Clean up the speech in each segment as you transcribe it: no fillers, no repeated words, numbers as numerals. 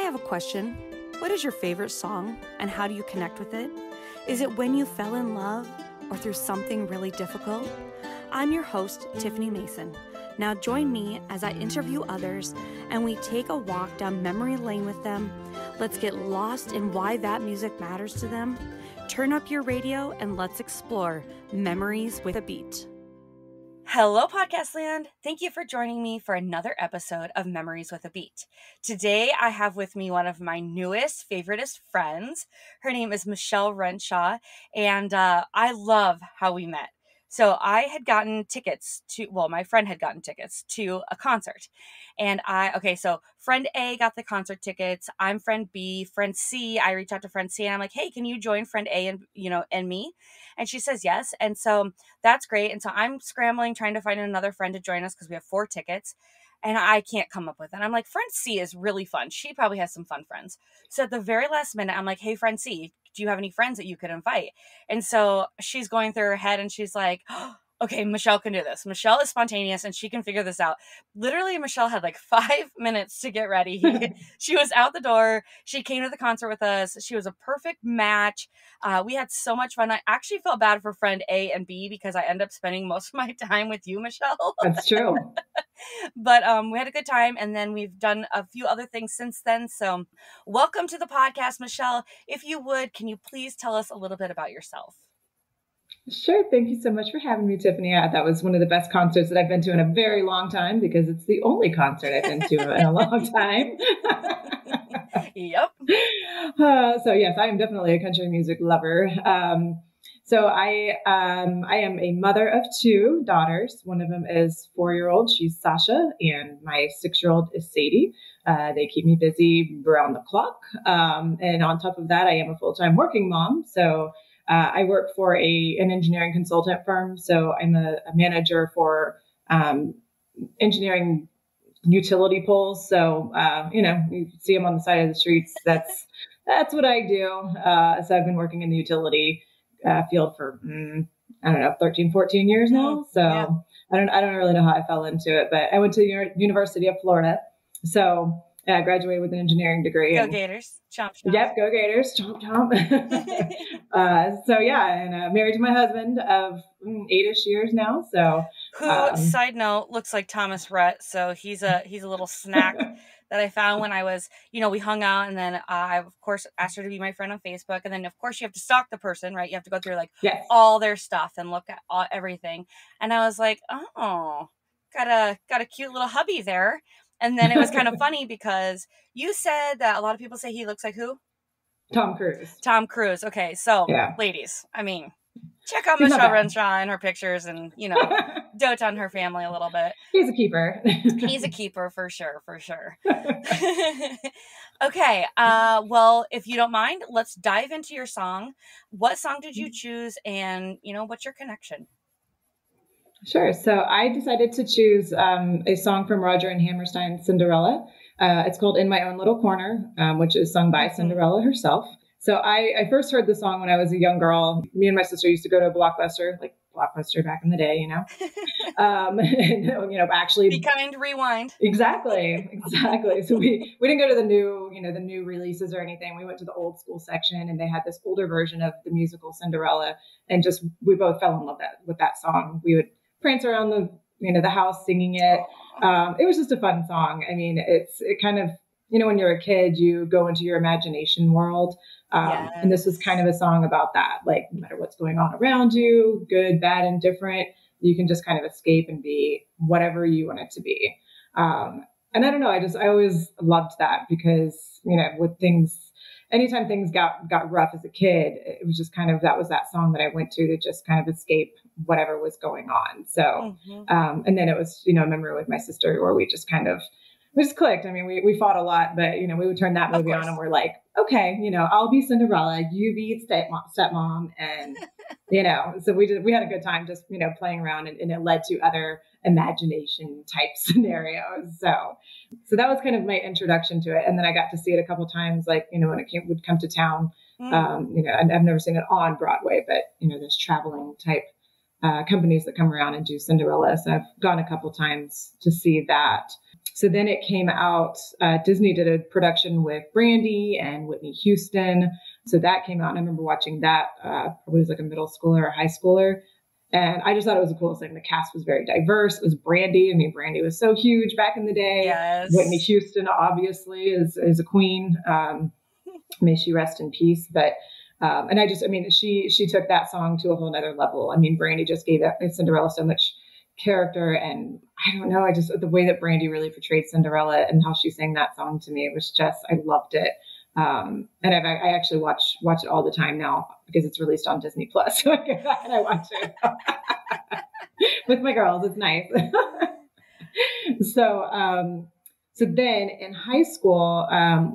have a question. What is your favorite song and how do you connect with it? Is it when you fell in love or through something really difficult? I'm your host, Tiffany Mason. Now join me as I interview others and we take a walk down memory lane with them. Let's get lost in why that music matters to them. Turn up your radio and let's explore Memories with a Beat. Hello, Podcast Land. Thank you for joining me for another episode of Memories with a Beat. Today, I have with me one of my newest, favoriteest friends. Her name is Michelle Renshaw, and I love how we met. So I had gotten tickets my friend had gotten tickets to a concert. And so friend A got the concert tickets. I'm friend B. Friend C, I reached out to friend C and I'm like, hey, can you join friend A and me? And she says yes. And so that's great. And so I'm scrambling, trying to find another friend to join us because we have 4 tickets. And I can't come up with it. I'm like, friend C is really fun. She probably has some fun friends. So at the very last minute, I'm like, hey, friend C, do you have any friends that you could invite? And so she's going through her head and she's like, oh, okay, Michelle can do this. Michelle is spontaneous and she can figure this out. Literally, Michelle had like 5 minutes to get ready. She was out the door. She came to the concert with us. She was a perfect match. We had so much fun. I actually felt bad for friend A and B because I ended up spending most of my time with you, Michelle. That's true. But we had a good time, and then we've done a few other things since then. So welcome to the podcast, Michelle. If you would, can you please tell us a little bit about yourself? Sure. Thank you so much for having me, Tiffany. That was one of the best concerts that I've been to in a very long time because it's the only concert I've been to in a long time. Yep. So yes, I am definitely a country music lover. So I am a mother of 2 daughters. One of them is 4-year-old. She's Sasha, and my 6-year-old is Sadie. They keep me busy around the clock. And on top of that, I am a full-time working mom. So I work for an engineering consultant firm. So I'm a manager for engineering utility poles. So, you see them on the side of the streets. That's what I do. So I've been working in the utility field for, 13, 14 years now. So yeah. I don't really know how I fell into it, but I went to the University of Florida. So I graduated with an engineering degree. Go Gators. Chomp, chomp. Yep. Go Gators. Chomp, chomp. And married to my husband of 8-ish years now. So who, side note, looks like Thomas Rhett. So he's a little snack that I found when I was, we hung out, and then I, of course, asked her to be my friend on Facebook. And then, of course, you have to stalk the person, right? You have to go through all their stuff and look at everything. And I was like, oh, got a cute little hubby there. And then it was kind of funny because you said that a lot of people say he looks like who? Tom Cruise. Tom Cruise. Okay. So ladies, check out Michelle Renshaw and her pictures and, dote on her family a little bit. He's a keeper. He's a keeper for sure. Okay. Well, if you don't mind, let's dive into your song. What song did you choose and, what's your connection? Sure. So I decided to choose a song from Rodgers and Hammerstein, Cinderella. It's called In My Own Little Corner, which is sung by Cinderella herself. So I first heard the song when I was a young girl. Me and my sister used to go to a Blockbuster, like Blockbuster back in the day, and, actually be kind, rewind. Exactly. So we didn't go to the new releases or anything. We went to the old school section, and they had this older version of the musical Cinderella, and we both fell in love with that song. We would prance around the house singing it. It was just a fun song. It kind of, when you're a kid, you go into your imagination world. And this was kind of a song about that. Like, no matter what's going on around you, good, bad, and different, you can just kind of escape and be whatever you want it to be. And I don't know, I always loved that because, with things, anytime things got rough as a kid, it was just kind of, that was that song that I went to just kind of escape whatever was going on. So, and then it was, a memory with my sister where we just clicked. We fought a lot, but, we would turn that movie on and we're like, okay, I'll be Cinderella, you be stepmom. And, so we had a good time just, playing around, and it led to other imagination type scenarios. So that was kind of my introduction to it. And then I got to see it a couple of times, when it would come to town. I've never seen it on Broadway, but, there's traveling type companies that come around and do Cinderella. So I've gone a couple times to see that. So then it came out, Disney did a production with Brandy and Whitney Houston. So that came out, and I remember watching that, probably as like a middle schooler or high schooler. And I just thought it was the coolest thing. The cast was very diverse. It was Brandy. I mean, Brandy was so huge back in the day. Yes. Whitney Houston, obviously, is a queen. May she rest in peace. But, and she took that song to a whole nother level. I mean, Brandy just gave Cinderella so much character. And I don't know, the way that Brandy really portrayed Cinderella and how she sang that song to me, it was just, I loved it. And I actually watch it all the time now because it's released on Disney Plus. So I go back and I watch it with my girls. It's nice. So then in high school,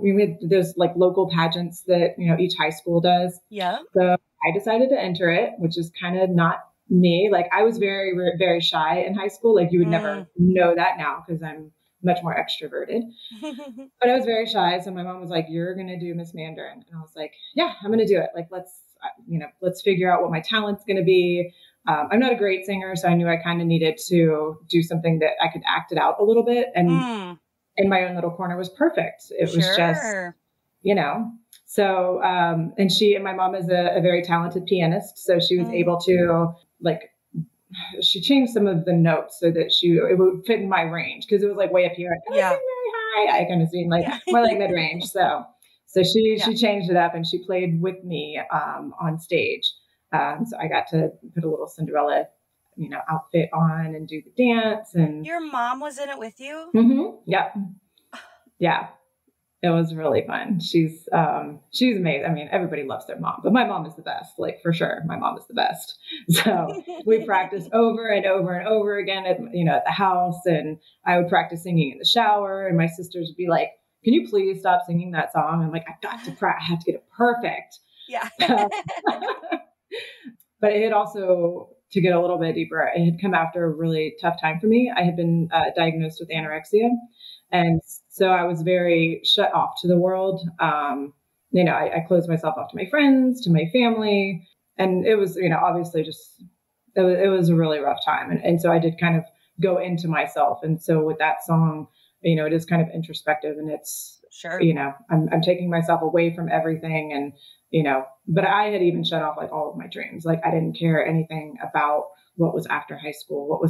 we had those like local pageants that, each high school does. Yeah. So I decided to enter it, which is kind of not me. Like I was very, very shy in high school. Like you would never know that now because I'm much more extroverted, but I was very shy. So my mom was like, "You're going to do Miss Mandarin." And I was like, "Yeah, I'm going to do it. Like, let's figure out what my talent's going to be." I'm not a great singer, so I knew I kind of needed to do something that I could act it out a little bit. And in my own little corner was perfect. It was just, so, and my mom is a very talented pianist. So she was able to she changed some of the notes so that it would fit in my range. Cause it was like way up here. I sing very high. I kind of sing more like mid range. So she changed it up and she played with me, on stage. So I got to put a little Cinderella, outfit on and do the dance. And your mom was in it with you? Mm-hmm. Yep. Yeah. It was really fun. She's amazing. I mean, everybody loves their mom, but my mom is the best, like for sure. My mom is the best. So we practiced over and over and over again at the house, and I would practice singing in the shower, and my sisters would be like, "Can you please stop singing that song?" I'm like, I have to get it perfect. Yeah. But it had also, to get a little bit deeper, it had come after a really tough time for me. I had been diagnosed with anorexia. And so I was very shut off to the world. I closed myself off to my friends, to my family. And it was, obviously it was a really rough time. And so I did kind of go into myself. And so with that song, it is kind of introspective, and it's, sure, I'm taking myself away from everything. And, but I had even shut off like all of my dreams. Like I didn't care anything about what was after high school,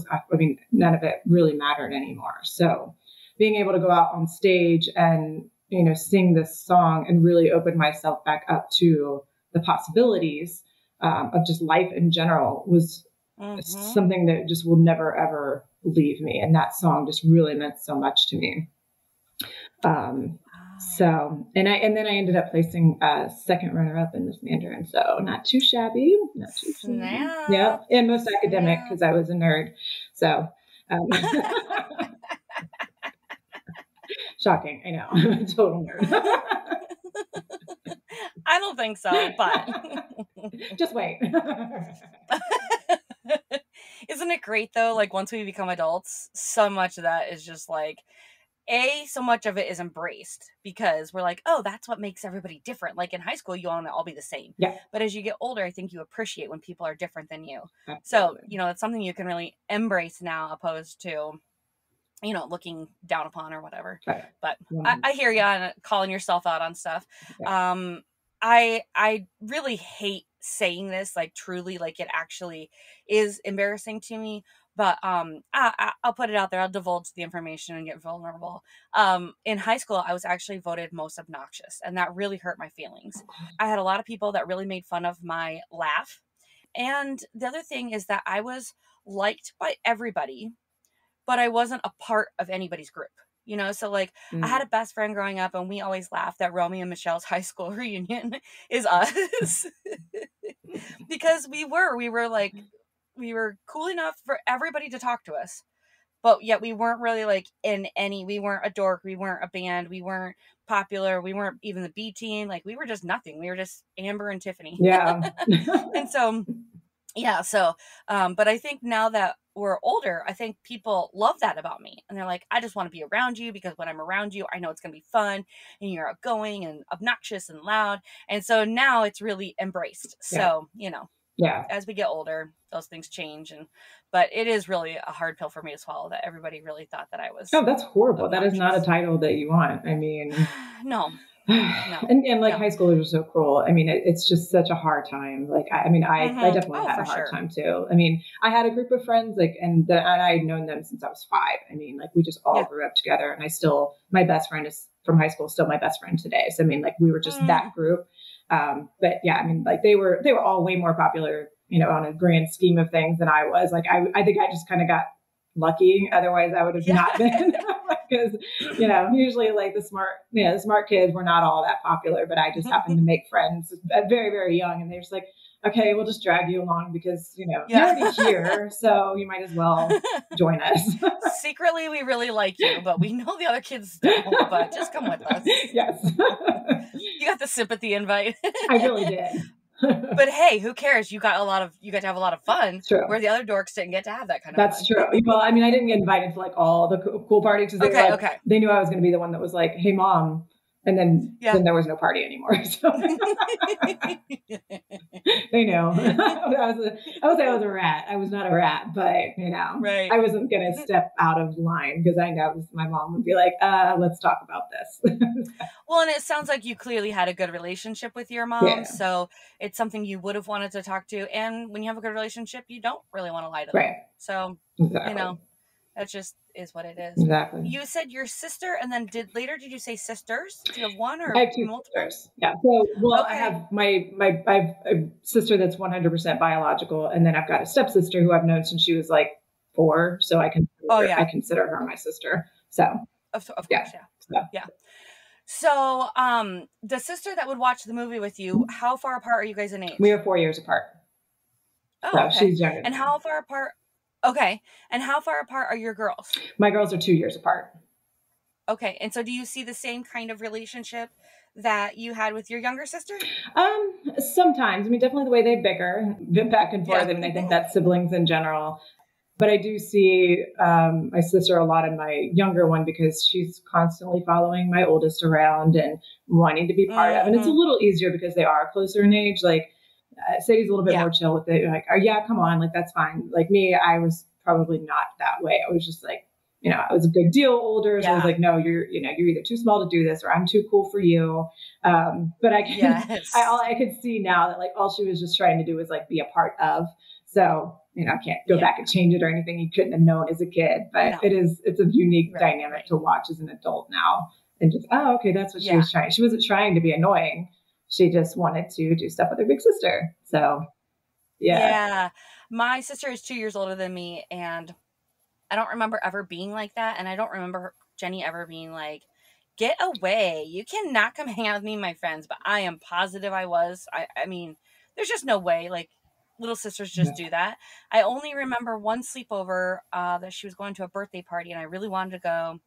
none of it really mattered anymore. So being able to go out on stage and, sing this song and really open myself back up to the possibilities of just life in general was something that just will never, ever leave me. And that song just really meant so much to me. So, and then I ended up placing second runner-up in Miss Mandarin. So not too shabby. Snap. Yeah. And most academic because I was a nerd. So, shocking. I know. Total nerd. I don't think so, but just wait. Isn't it great though? Like once we become adults, so much of that is just like, so much of it is embraced because we're like, oh, that's what makes everybody different. Like in high school, you want to all be the same. Yeah. But as you get older, I think you appreciate when people are different than you. Absolutely. So, it's something you can really embrace now opposed to, looking down upon or whatever. Right. But I hear you on calling yourself out on stuff. Yeah. I really hate saying this, like truly, like it actually is embarrassing to me. But I'll put it out there. I'll divulge the information and get vulnerable. In high school, I was actually voted most obnoxious, and that really hurt my feelings. I had a lot of people that really made fun of my laugh. And the other thing is that I was liked by everybody, but I wasn't a part of anybody's group. So like I had a best friend growing up, and we always laughed that Romeo and Michelle's high school reunion is us because we were cool enough for everybody to talk to us, but yet we weren't really like we weren't a dork, we weren't a band, we weren't popular, we weren't even the B team. Like we were just nothing. We were just Amber and Tiffany. Yeah. And so, yeah. So, but I think now that we're older, I think people love that about me. And they're like, I just want to be around you because when I'm around you, I know it's going to be fun and you're outgoing and obnoxious and loud. And so now it's really embraced. So, Yeah. as we get older, those things change. But it is really a hard pill for me to swallow that everybody really thought that I was Oh, that's horrible. That is not a obnoxious. title that you want. I mean, No. and like high schoolers are so cruel. I mean, it's just such a hard time. Like, I mean, I definitely had a hard time too. I mean, I had a group of friends like, and I had known them since I was 5. I mean, like we just all grew up together, and my best friend is from high school, still my best friend today. So I mean, like we were just that group. But yeah, I mean, like they were all way more popular, you know, on a grand scheme of things than I was. Like, I think I just kind of got lucky. Otherwise I would have not been, because, you know, usually like the smart kids were not all that popular, but I just happened to make friends at very, very young. And they're just like, okay, we'll just drag you along because, you know, you're already here. So you might as well join us. Secretly, we really like you, but we know the other kids don't, but just come with us. Yes. You got the sympathy invite. I really did. But hey, who cares? You got to have a lot of fun. True. Where the other dorks didn't get to have that kind of That's fun. true. Well, I mean, I didn't get invited to like all the cool parties because they knew I was going to be the one that was like, "Hey, mom," and then there was no party anymore. So they know. I would say I was a rat. I was not a rat, but you know, I wasn't going to step out of line because I know my mom would be like, "Let's talk about this." Well, and it sounds like you clearly had a good relationship with your mom, so it's something you would have wanted to talk to. And when you have a good relationship, you don't really want to lie to them. So you know, that just is what it is. Exactly. You said your sister, and then did you say sisters? Do you have one or I have 2 multiple? sisters. Yeah. So, I have I have a sister that's 100% biological, and then I've got a stepsister who I've known since she was like 4. So I consider her my sister. So of course, yeah. So, the sister that would watch the movie with you, how far apart are you guys in age? We are 4 years apart. Oh, so okay. She's younger. And how far apart? Okay. And how far apart are your girls? My girls are 2 years apart. Okay. And so do you see the same kind of relationship that you had with your younger sister? Sometimes. I mean, definitely the way they bicker, back and forth. I mean, I think that's siblings in general. But I do see my sister a lot in my younger one because she's constantly following my oldest around and wanting to be part of. And it's a little easier because they are closer in age. Like Sadie's a little bit more chill with it. Like, oh yeah, come on, like that's fine. Like me, I was probably not that way. I was just like, you know, I was a good deal older. So I was like, no, you're either too small to do this or I'm too cool for you. But I could see now that like all she was just trying to do was like be a part of. So, you know, I can't go back and change it or anything. You couldn't have known as a kid, but it's a unique dynamic to watch as an adult now. And just, oh, okay, that's what she was trying. She wasn't trying to be annoying. She just wanted to do stuff with her big sister. So, yeah. My sister is 2 years older than me, and I don't remember ever being like that. And I don't remember Jenny ever being like, get away. You cannot come hang out with me and my friends. But I am positive I was. I mean, there's just no way. Like, little sisters just do that. I only remember one sleepover that she was going to a birthday party, and I really wanted to go.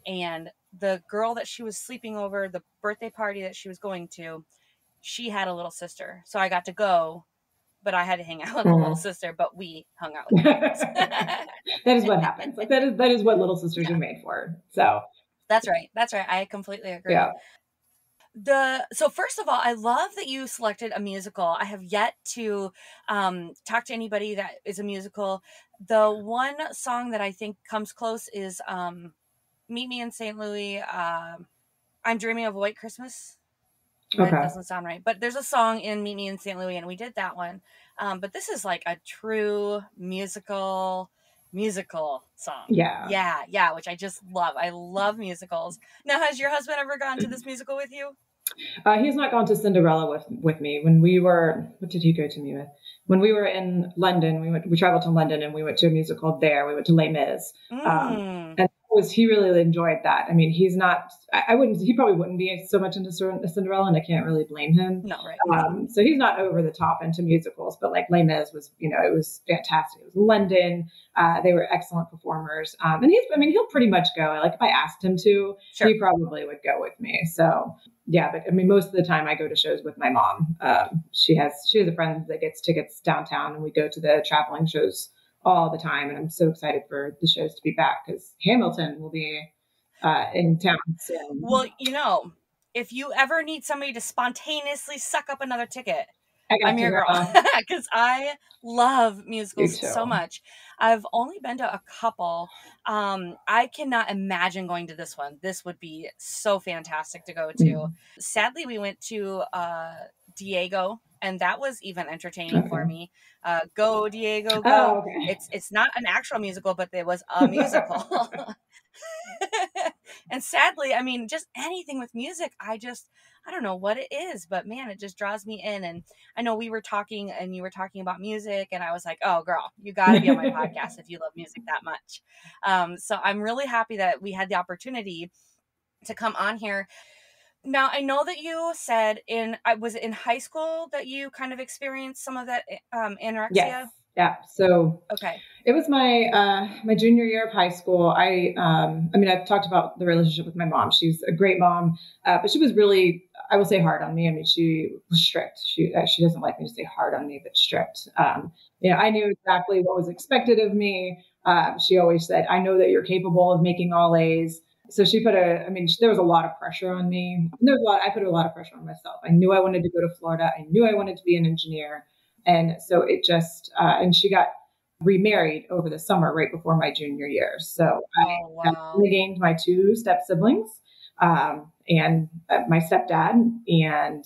And the girl that she was sleeping over, the birthday party that she was going to, she had a little sister. So I got to go, but I had to hang out with the little sister, but we hung out with her. That is what happens. Like that is what little sisters are made for. So that's right. I completely agree. Yeah. So first of all, I love that you selected a musical. I have yet to talk to anybody that is a musical. The one song that I think comes close is Meet Me in St. Louis. I'm Dreaming of a White Christmas. That doesn't sound right. But there's a song in Meet Me in St. Louis, and we did that one. But this is like a true musical song. Yeah, which I just love. I love musicals. Now, has your husband ever gone to this musical with you? He's not gone to Cinderella with me. When we were, what did he go to me with? When we were in London, we traveled to London and we went to a musical there. We went to Les Mis. And he really enjoyed that. I mean, he probably wouldn't be so much into Cinderella, and I can't really blame him. No, right. So he's not over the top into musicals, but like Les Mis was, you know, it was fantastic. It was London. They were excellent performers. And he'll pretty much go. Like if I asked him to, he probably would go with me. So yeah, but I mean, most of the time I go to shows with my mom. She has a friend that gets tickets downtown, and we go to the traveling shows all the time. And I'm so excited for the shows to be back because Hamilton will be in town soon. Well, you know, if you ever need somebody to spontaneously suck up another ticket, I got I'm you, your girl girl. because I love You musicals so too. much. I've only been to a couple. I cannot imagine going to this one. This would be so fantastic to go to. Mm. Sadly, we went to Diego, and that was even entertaining for Okay. me. Go Diego, Oh, go! okay. It's not an actual musical, but it was a musical. And sadly, I mean, just anything with music, I don't know what it is, but man, it just draws me in. And I know we were talking and you were talking about music, and I was like, oh, girl, you got to be on my podcast if you love music that much. So I'm really happy that we had the opportunity to come on here. Now, I know that you said I was it in high school that you kind of experienced some of that Yes. anorexia. Yeah. So Okay. it was my junior year of high school. I mean, I've talked about the relationship with my mom. She's a great mom, but she was really, I will say, hard on me. I mean, she was strict. She doesn't like me to say hard on me, but strict. I knew exactly what was expected of me. She always said, "I know that you're capable of making all A's." So she there was a lot of pressure on me. I put a lot of pressure on myself. I knew I wanted to go to Florida. I knew I wanted to be an engineer. And so and she got remarried over the summer right before my junior year. So Oh, I wow. only gained my two step siblings and my stepdad. And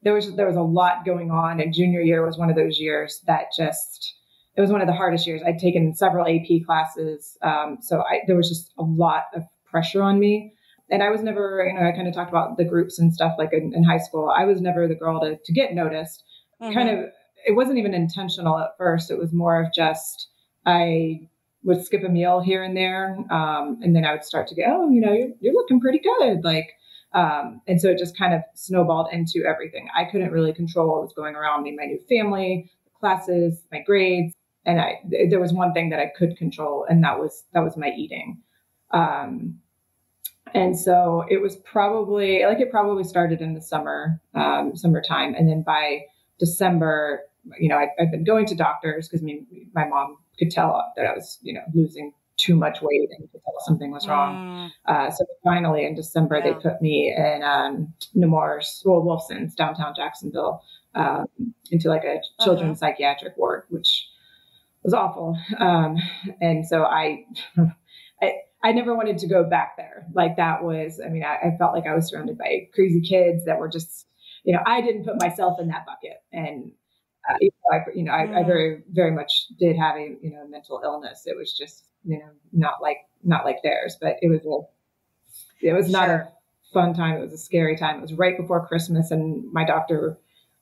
there was a lot going on. And junior year was one of those years it was one of the hardest years. I'd taken several AP classes. There was just a lot of pressure on me. And I was never, I kind of talked about the groups and stuff like in high school. I was never the girl to get noticed. Kind of, it wasn't even intentional at first. It was more of just, I would skip a meal here and there. And then I would start to go, oh, you're looking pretty good. And so it just kind of snowballed into everything. I couldn't really control what was going around me, my new family, classes, my grades. And there was one thing that I could control, and that was my eating. And so it probably started in the summertime. And then by December, I've been going to doctors because my mom could tell that I was, losing too much weight and could tell something was wrong. So finally in December, they put me in Nemours, Wilson's, downtown Jacksonville, into like a children's psychiatric ward, which was awful. And so I never wanted to go back there. Like that was, I felt like I was surrounded by crazy kids that were just, I didn't put myself in that bucket. And, I very, very much did have a, mental illness. It was just, not like theirs, but it was not a fun time. It was a scary time. It was right before Christmas, and my doctor was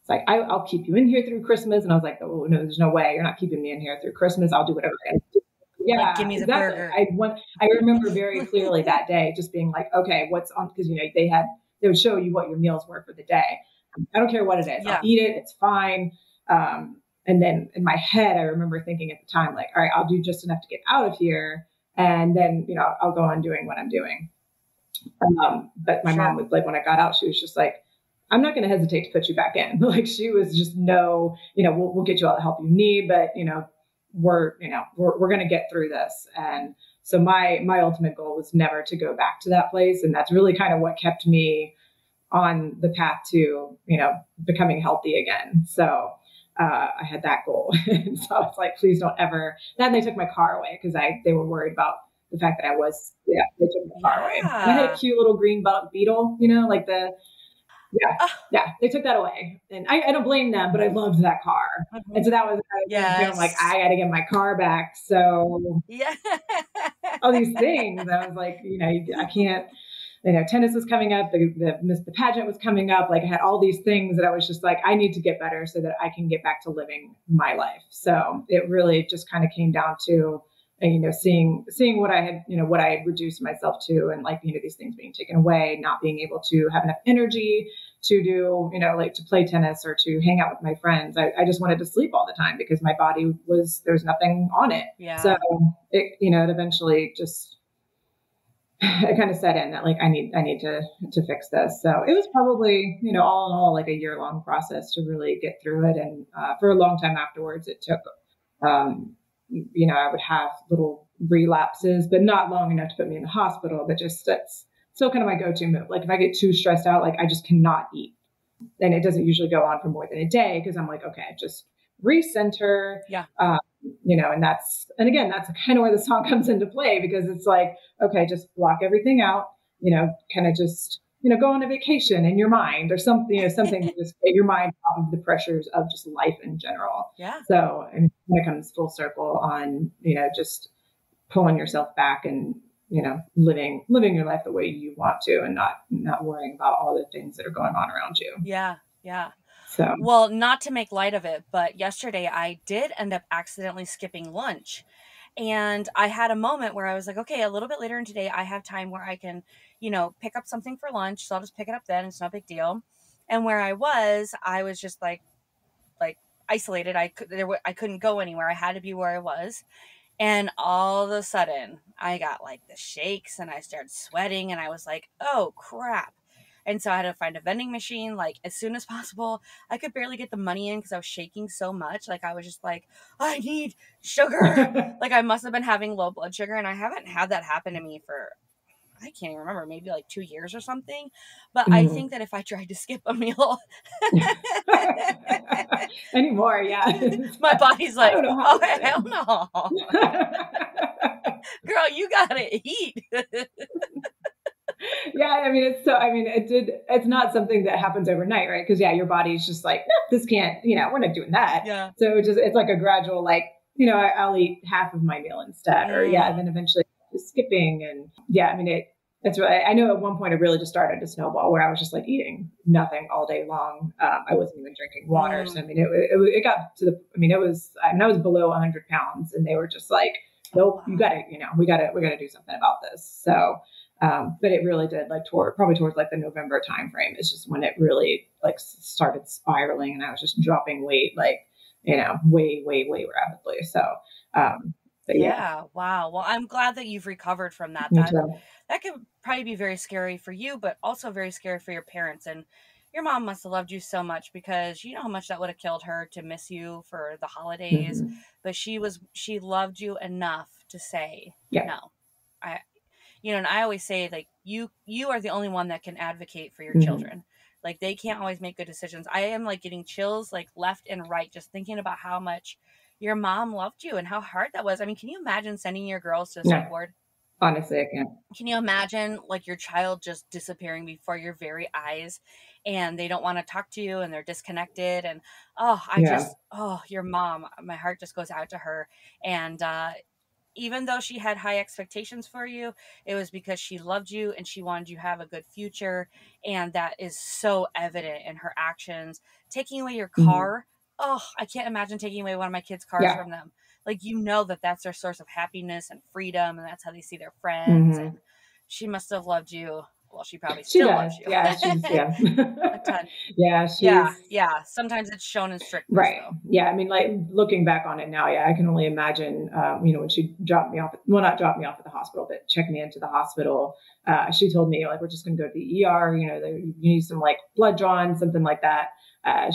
like, I'll keep you in here through Christmas. And I was like, oh no, there's no way. You're not keeping me in here through Christmas. I'll do whatever I do. Yeah, like, give me the exactly. burger. I remember very clearly that day just being like, okay, what's on? Because, they would show you what your meals were for the day. I don't care what it is. I'll eat it. It's fine. And then in my head, I remember thinking at the time, like, all right, I'll do just enough to get out of here. And then, I'll go on doing what I'm doing. But my mom was like, when I got out, she was just like, I'm not going to hesitate to put you back in. Like, she was just we'll get you all the help you need, but, we're going to get through this. And so my ultimate goal was never to go back to that place. And that's really kind of what kept me on the path to, becoming healthy again. So, I had that goal. And so I was like, please don't ever. Then they took my car away because they were worried about the fact that they took my car away. And I had a cute little green Beetle, they took that away. And I don't blame them, but I loved that car. And so that was feeling like, I got to get my car back. So all these things, I was like, I can't, tennis was coming up, the pageant was coming up. Like I had all these things that I was just like, I need to get better so that I can get back to living my life. So it really just kind of came down to, seeing what I had, what I had reduced myself to, and like, these things being taken away, not being able to have enough energy to do, like to play tennis or to hang out with my friends. I just wanted to sleep all the time because my body there was nothing on it. Yeah. So it eventually just, it kind of set in that like, I need to fix this. So it was probably, all in all, like a year-long process to really get through it. And for a long time afterwards, it took, I would have little relapses, but not long enough to put me in the hospital, but just that's still kind of my go-to move. Like if I get too stressed out, like I just cannot eat. And it doesn't usually go on for more than a day because I'm like, okay, just recenter. Yeah. And again, that's kind of where the song comes into play because it's like, okay, just block everything out, kind of just, go on a vacation in your mind or something, something to just get your mind off of the pressures of just life in general. Yeah. So when it comes full circle on, just pulling yourself back and, living your life the way you want to and not worrying about all the things that are going on around you. Yeah. Yeah. So, well, not to make light of it, but yesterday I did end up accidentally skipping lunch. And I had a moment where I was like, okay, a little bit later in today, I have time where I can, pick up something for lunch. So I'll just pick it up then. It's no big deal. And where I was just like isolated. I couldn't go anywhere. I had to be where I was. And all of a sudden I got like the shakes and I started sweating and I was like, oh crap. And so I had to find a vending machine like as soon as possible. I could barely get the money in because I was shaking so much. Like I was just like, I need sugar. Like I must have been having low blood sugar, and I haven't had that happen to me for, I can't even remember, maybe like 2 years or something. But I think that if I tried to skip a meal anymore, yeah, my body's like, I don't know how oh hell no. Girl, you gotta eat. Yeah, it's not something that happens overnight, right? Because your body's just like, no, this can't, we're not doing that. Yeah. So it's like a gradual, like, I'll eat half of my meal instead, or then eventually just skipping, and that's really, I know at one point it really just started to snowball where I was just like eating nothing all day long. I wasn't even drinking water. So it got to I was below 100 pounds, and they were just like, nope, you gotta, we gotta do something about this. So. But it really did probably towards like the November timeframe is just when it really like started spiraling, and I was just dropping weight, like, way, way, way rapidly. So, but yeah. Wow. Well, I'm glad that you've recovered from that. That could probably be very scary for you, but also very scary for your parents. And your mom must have loved you so much, because you know how much that would have killed her to miss you for the holidays. Mm-hmm. But she loved you enough to say, no, and I always say, like, you are the only one that can advocate for your children. Like, they can't always make good decisions. I am like getting chills like left and right just thinking about how much your mom loved you and how hard that was. I mean, can you imagine sending your girls to the psych ward? Honestly, I can't. Can you imagine like your child just disappearing before your very eyes, and they don't want to talk to you and they're disconnected? And your mom, my heart just goes out to her. And even though she had high expectations for you, it was because she loved you and she wanted you to have a good future. And that is so evident in her actions. Taking away your car. Oh, I can't imagine taking away one of my kids' cars from them. Like, that's their source of happiness and freedom, and that's how they see their friends. And she must have loved you. Well, she probably still loves you. Yeah, a ton. Yeah, Sometimes it's shown in strictness, right. Though. Yeah, I mean, like, looking back on it now, I can only imagine, when she dropped me off, not dropped me off at the hospital, but checked me into the hospital. She told me, like, we're just going to go to the ER, you need some like blood drawn, something like that.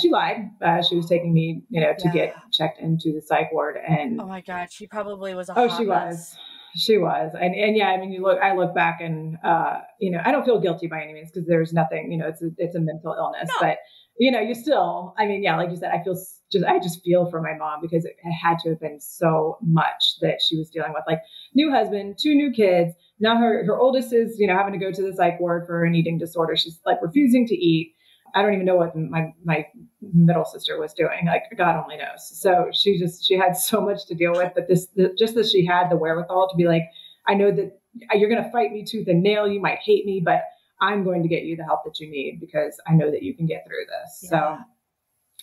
She lied. She was taking me, to get checked into the psych ward. And oh my God, she probably was a hot mess. She was. And I look back and, I don't feel guilty by any means, because there's nothing, it's a mental illness, but you still, like you said, I just feel for my mom, because it had to have been so much that she was dealing with, like, new husband, 2 new kids. Now her oldest is, having to go to the psych ward for an eating disorder. She's like refusing to eat. I don't even know what my middle sister was doing. Like, God only knows. So she had so much to deal with, but just that she had the wherewithal to be like, I know that you're going to fight me tooth and nail. You might hate me, but I'm going to get you the help that you need, because I know that you can get through this. So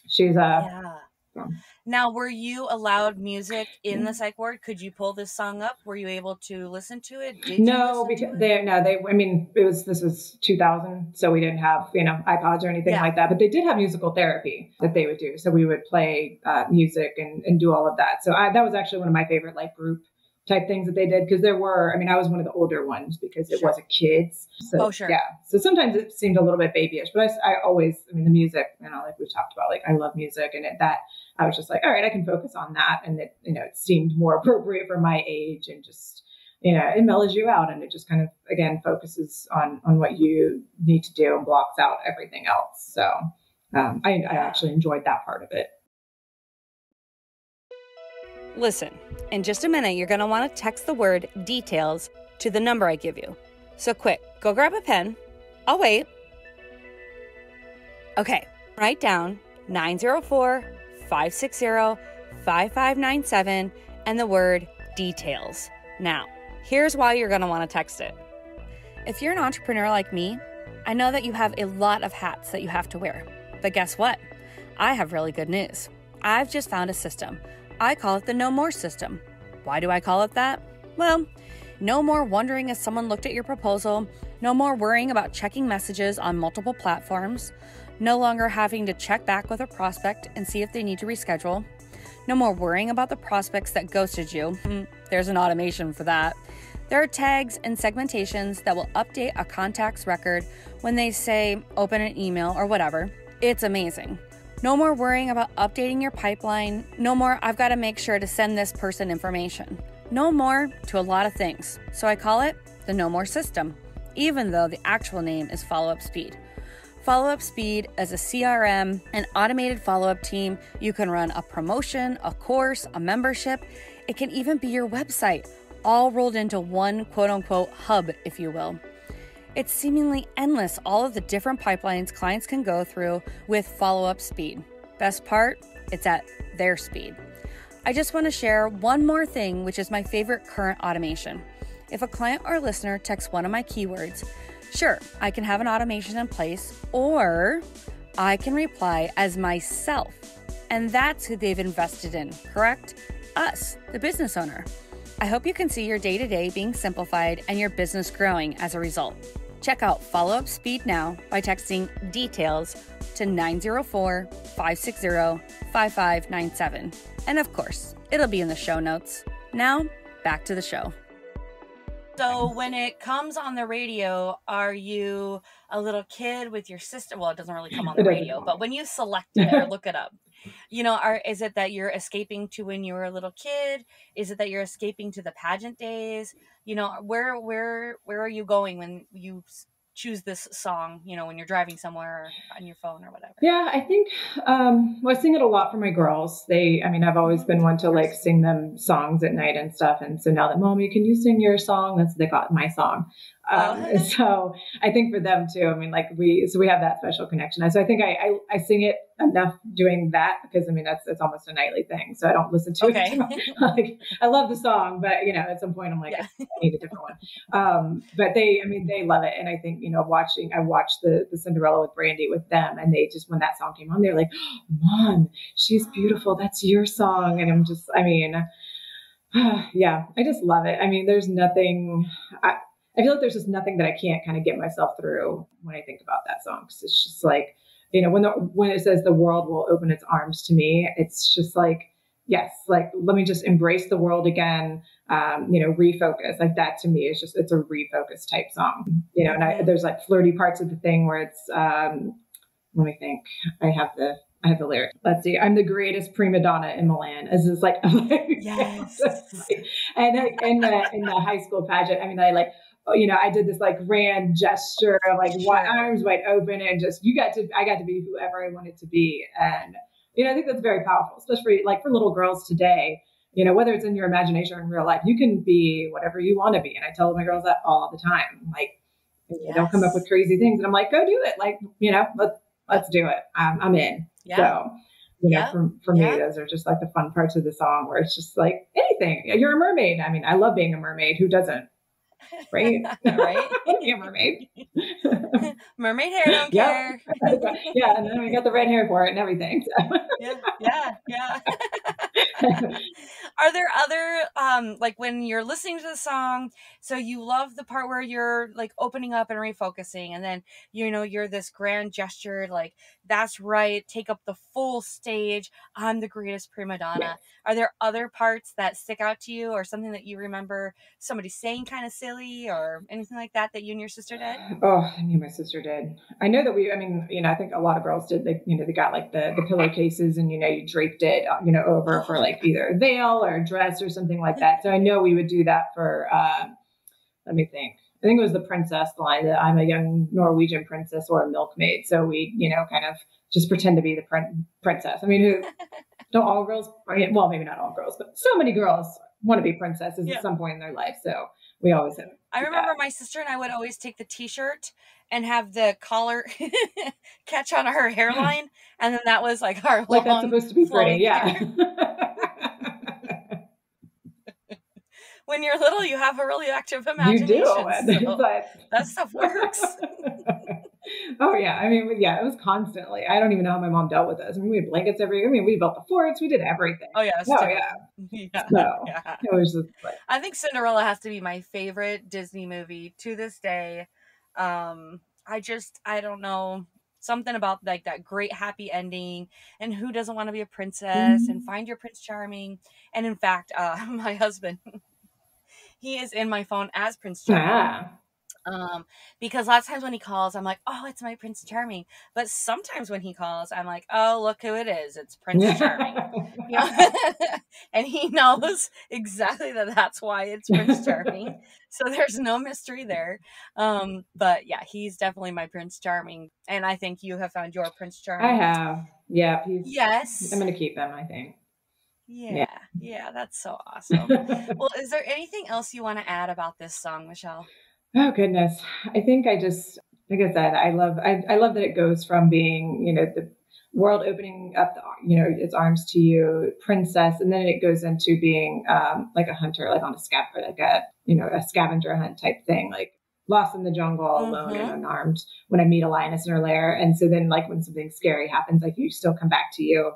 she's Now, were you allowed music in the psych ward? Could you pull this song up? Were you able to listen to it? No, because this was 2000, so we didn't have, iPods or anything like that, but they did have musical therapy that they would do. So we would play music and do all of that. So that was actually one of my favorite, like, group type things that they did, because I was one of the older ones, because it wasn't kids. So, yeah. So sometimes it seemed a little bit babyish, but I always, the music, like we've talked about, like, I love music, and that I was just like, all right, I can focus on that. And it, it seemed more appropriate for my age, and just, it mellows you out, and it just kind of, again, focuses on what you need to do and blocks out everything else. So, I actually enjoyed that part of it. Listen, in just a minute, you're going to want to text the word details to the number I give you. So quick, go grab a pen. I'll wait. Okay, write down 904-560-5597 and the word details. Now, here's why you're going to want to text it. If you're an entrepreneur like me, I know that you have a lot of hats that you have to wear. But guess what? I have really good news. I've just found a system. I call it the No More system. Why do I call it that? Well, no more wondering if someone looked at your proposal, no more worrying about checking messages on multiple platforms, no longer having to check back with a prospect and see if they need to reschedule, no more worrying about the prospects that ghosted you. There's an automation for that. There are tags and segmentations that will update a contact's record when they say open an email or whatever. It's amazing. No more worrying about updating your pipeline. No more, I've got to make sure to send this person information. No more to a lot of things. So I call it the No More system, even though the actual name is Follow-Up Speed. Follow-Up Speed is a CRM, an automated follow-up team. You can run a promotion, a course, a membership. It can even be your website, all rolled into one quote-unquote hub, if you will. It's seemingly endless, all of the different pipelines clients can go through with Follow-Up Speed. Best part, it's at their speed. I just want to share one more thing, which is my favorite current automation. If a client or listener texts one of my keywords, sure, I can have an automation in place, or I can reply as myself. And that's who they've invested in, correct? Us, the business owner. I hope you can see your day-to-day being simplified and your business growing as a result. Check out Follow-Up Speed now by texting details to 904-560-5597. And of course, it'll be in the show notes. Now, back to the show. So when it comes on the radio, are you a little kid with your sister? Well, it doesn't really come on the radio, but when you select it or look it up, is it that you're escaping to when you were a little kid? Is it that you're escaping to the pageant days? Where are you going when you choose this song, when you're driving somewhere or on your phone or whatever? Yeah, I think, I sing it a lot for my girls. I've always been one to like sing them songs at night and stuff. And so now that, Mommy, can you sing your song? They got my song. So I think for them too, we have that special connection. So I think I sing it enough doing that because it's almost a nightly thing. So I don't listen to it. Like I love the song, but at some point I'm like, I need a different one. But they love it. And I think, I watched the Cinderella with Brandy with them, and they just, when that song came on, they're like, Mom, she's beautiful. That's your song. And I'm just, yeah, I just love it. There's nothing, I feel like there's just nothing that I can't kind of get myself through when I think about that song. Cause it's just like, when it says the world will open its arms to me, it's just like, yes, like, let me just embrace the world again. Refocus, like that to me is just, it's a refocus type song, and there's like flirty parts of the thing where it's, let me think, I have the lyric. Let's see. I'm the greatest prima donna in Milan. As is like, yes. And in the high school pageant, I did this like grand gesture of like arms wide open and just, I got to be whoever I wanted to be. And, I think that's very powerful, especially for little girls today, whether it's in your imagination or in real life, you can be whatever you want to be. And I tell my girls that all the time, like, don't come up with crazy things. And I'm like, go do it. Like, let's do it. I'm in. Yeah. So, for me, those are just like the fun parts of the song where it's just like anything. You're a mermaid. I love being a mermaid. Who doesn't? Right? Right? Be a mermaid. Mermaid hair, don't care. Yeah, and then we got the red hair for it and everything. So. Yeah. Are there other, like when you're listening to the song, so you love the part where you're like opening up and refocusing, and then, you're this grand gesture, like, that's right, take up the full stage, I'm the greatest prima donna. Yes. Are there other parts that stick out to you, or something that you remember somebody saying kind of silly or anything like that you and your sister did? Oh, I mean, my sister did. I know that I think a lot of girls did. They got like the pillowcases and, you draped it, over for like either a veil or a dress or something like that. So I know we would do that for, let me think. I think it was the princess line that I'm a young Norwegian princess or a milkmaid. So we, kind of just pretend to be the princess. I mean, don't all girls, well, maybe not all girls, but so many girls want to be princesses at some point in their life. So we always have. I remember my sister and I would always take the t-shirt and have the collar catch on her hairline. And then that was like our like that's supposed to be pretty. Yeah. When you're little, you have a really active imagination. You do. So that stuff works. Oh yeah. I mean, yeah, it was constantly. I don't even know how my mom dealt with us. I mean, we had blankets we built the forts, we did everything. Oh yeah. Yeah. So it was just like, I think Cinderella has to be my favorite Disney movie to this day. I don't know, something about like that great happy ending, and who doesn't want to be a princess and find your Prince Charming. And in fact, my husband, he is in my phone as Prince Charming. Because lots of times when he calls, I'm like, oh, it's my Prince Charming. But sometimes when he calls, I'm like, oh, look who it is. It's Prince Charming. And he knows exactly that's why it's Prince Charming. So there's no mystery there. But yeah, he's definitely my Prince Charming. And I think you have found your Prince Charming. I have. Yeah. Yes. I'm going to keep him, I think. Yeah, that's so awesome. Well, is there anything else you want to add about this song, Michelle? Oh goodness. I think like I said, I love that it goes from being, the world opening up, its arms to you, princess. And then it goes into being, like a hunter, like on a a scavenger hunt type thing, like lost in the jungle, alone and unarmed when I meet a lioness in her lair. And so then like when something scary happens, like you still come back to you.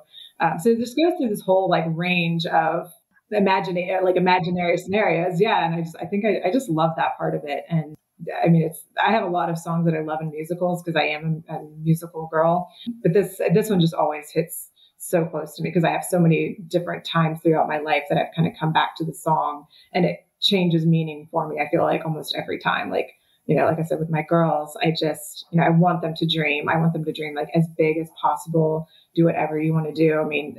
So it just goes through this whole like range of imaginary scenarios. Yeah. And I think I just love that part of it. And I mean, I have a lot of songs that I love in musicals because I am a musical girl, but this one just always hits so close to me because I have so many different times throughout my life that I've kind of come back to the song and it changes meaning for me. I feel like almost every time, like I said, with my girls, I just, I want them to dream. I want them to dream like as big as possible, do whatever you want to do. I mean,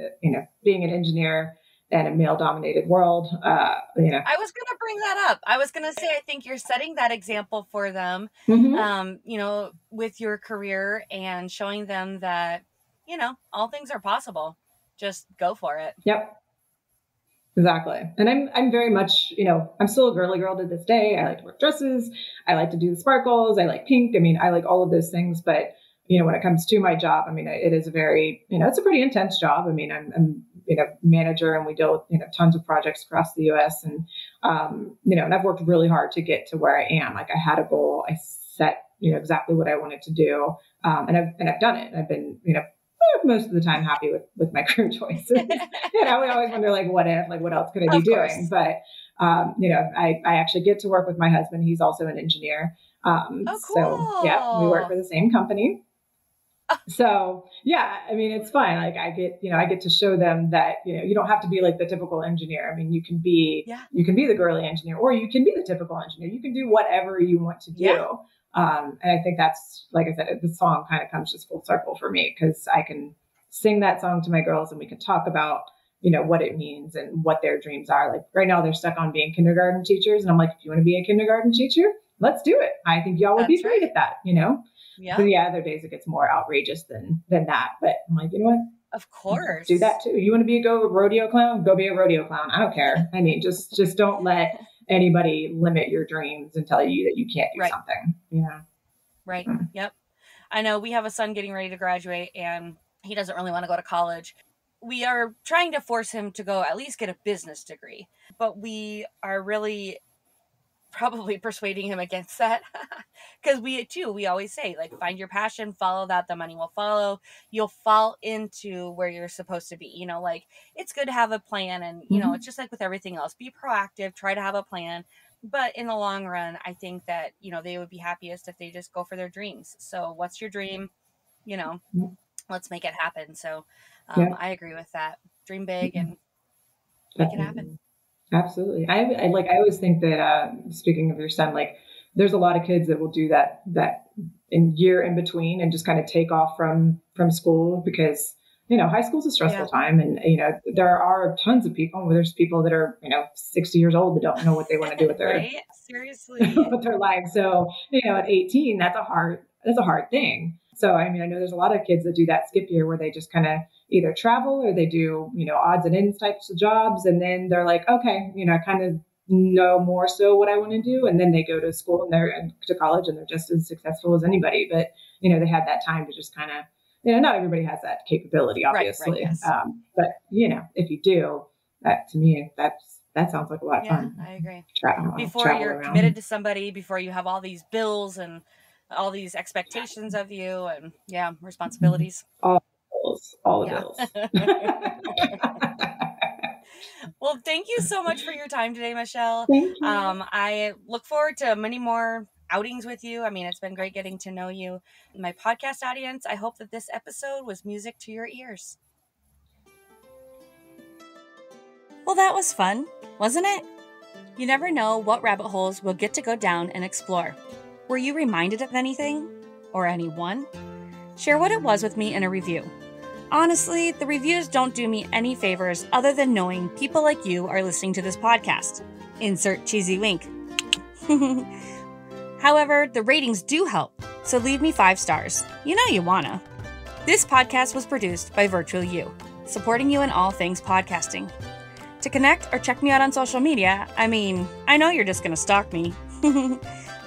being an engineer and a male-dominated world, I was going to bring that up. I was going to say, I think you're setting that example for them, with your career and showing them that, all things are possible. Just go for it. Yep. Exactly. And I'm very much, I'm still a girly girl to this day. I like to wear dresses. I like to do the sparkles. I like pink. I mean, I like all of those things, but when it comes to my job, I mean, it is a very, it's a pretty intense job. I mean, I'm manager and we deal with, tons of projects across the US and, and I've worked really hard to get to where I am. Like I had a goal, I set, exactly what I wanted to do. And I've done it. I've been, most of the time happy with my career choices. We always wonder like, what if, like, what else could I be doing? But, I actually get to work with my husband. He's also an engineer. Cool. So yeah, we work for the same company. So yeah, I mean, it's fine. Like I get to show them that, you don't have to be like the typical engineer. I mean, you can be the girly engineer or you can be the typical engineer. You can do whatever you want to do. Yeah. And I think that's, like I said, the song kind of comes just full circle for me because I can sing that song to my girls and we can talk about, what it means and what their dreams are. Like right now they're stuck on being kindergarten teachers. And I'm like, if you want to be a kindergarten teacher, let's do it. I think y'all would be great at that, Yeah. But yeah, other days it gets more outrageous than that. But I'm like, you know what? Of course. Do that too. You want to be a rodeo clown? Go be a rodeo clown. I don't care. I mean, just don't let anybody limit your dreams and tell you that you can't do something. Yeah. Right. Yep. I know we have a son getting ready to graduate and he doesn't really want to go to college. We are trying to force him to go at least get a business degree, but we are really probably persuading him against that because we always say like find your passion, follow that, the money will follow, you'll fall into where you're supposed to be. Like it's good to have a plan and it's just like with everything else, be proactive, try to have a plan, but in the long run I think that they would be happiest if they just go for their dreams. So what's your dream? Let's make it happen. So I agree with that. Dream big and make it happen. Absolutely. I always think that, speaking of your son, like there's a lot of kids that will do that in year in between and just kind of take off from school because, high school's a stressful time. And, there are tons of people, there's people that are, 60 years old that don't know what they want to do with their, right? Seriously. with their lives. So, at 18, that's a hard thing. So, I know there's a lot of kids that do that skip year where they just kind of either travel or they do, odds and ends types of jobs. And then they're like, okay, I kind of know more so what I want to do. And then they go to school and to college and they're just as successful as anybody. But, they had that time to just kind of, not everybody has that capability, obviously. Right, yes. But, if you do, that to me, that sounds like a lot of fun. I agree. Before you're around. committed to somebody, before you have all these bills and all these expectations of you and responsibilities. All the bills. Well, thank you so much for your time today, Michelle. Thank you. I look forward to many more outings with you. It's been great getting to know you. My podcast audience, I hope that this episode was music to your ears. Well, that was fun, wasn't it? You never know what rabbit holes we'll get to go down and explore. Were you reminded of anything? Or anyone? Share what it was with me in a review. Honestly, the reviews don't do me any favors other than knowing people like you are listening to this podcast. Insert cheesy wink. However, the ratings do help, so leave me 5 stars. You know you wanna. This podcast was produced by Virtual You, supporting you in all things podcasting. To connect or check me out on social media, I know you're just gonna stalk me.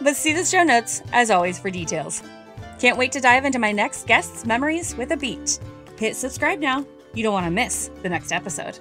But see the show notes, as always, for details. Can't wait to dive into my next guest's memories with a beat. Hit subscribe now. You don't want to miss the next episode.